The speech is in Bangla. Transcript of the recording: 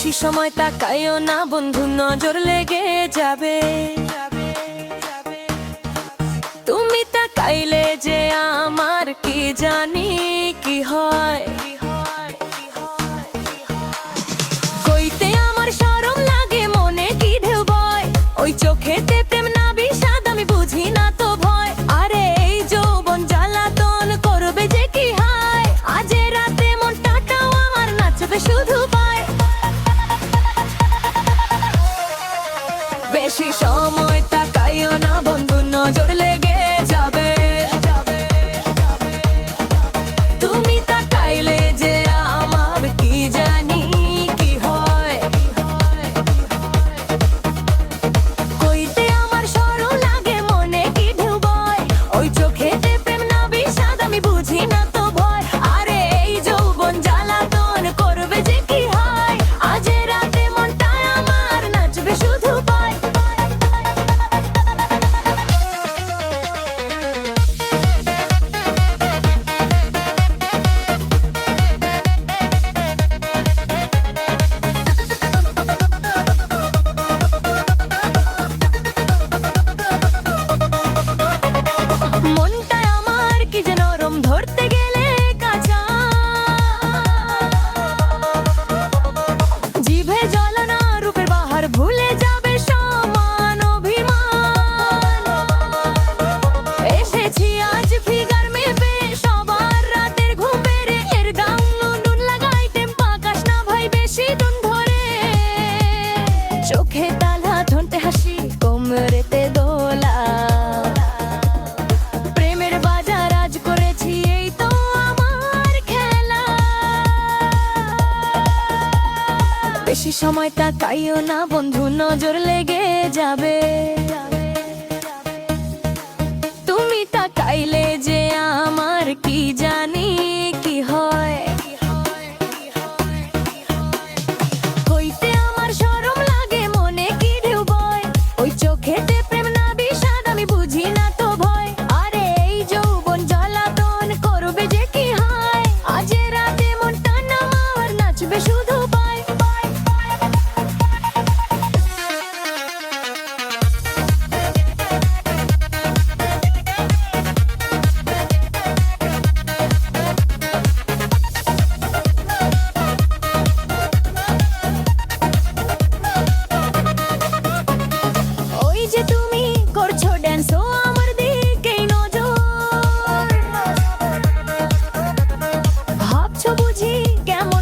বেশি সময় তাকাইও না বন্ধু, নজর লেগে যাবে। তুমি তাকাইলে যে আমার কি জানি কি হয়। কইতে আমার শরম লাগে, মনে কি ঢেউ বয়, ওই চোখেতে প্রেম না বিষাদ আমি বুঝি না তো ভয়। আরে এই যৌবন জ্বালাতন করবে যে কি হয়, আজ রাতে মনটাও আমার নাচবে শুধু পায়। বেশি সময় তাকাইও না বন্ধু, নজর লেগে যাবে। তুমি তাকাইলে যে আমার কি জানি কি হয়। কইতে আমার শরম লাগে, মনে কি ঢেউ বয়, ওই চোখেতে প্রেম না বিষাদ আমি বুঝি না তো ভয়। আরে এই যৌবন জ্বালাতন করবে যে কি হয়, আজ রাতে মনটা আমার নাচবে শুধু পায়। মনটা আমার কি যেন নরম, ধরতে গেলে কাঁচা, জিভে জ্বলনা রূপের বাহার, ভুলে যাবে সমান অভিমান। এসেছি আজ ফিগার মেপে, সবার রাতের ঘুম বেড়ে, এর গান নুন লাগাই টেম্পা আকাশ না ভাই বেশি দুন ধরে। চোখে তালা ঠোঁটে হাসি, কোমরেতে দোলা, প্রেমের বাজার আজ করেছি এই তো আমার খেলা। বেশি সময় তাকাইও না বন্ধু, নজর লেগে যাবে। তুমি তাকাইলে যে আমার কি জানি কি হয়। কইতে আমার শরম লাগে, মনে কি ঢেউ বয়, ওই চোখেতে প্রেম না বিষাদ আমি বুঝি না তো ভয়। আরে এই যৌবন জ্বালাতন করবে যে কি হয়, আজ রাতে মনটা আমার নাচবে শুধু পায়। ওই যে তুমি করছো ড্যান্স, ও আমার দিকেই নজর, ভাবছো বুঝি কেমন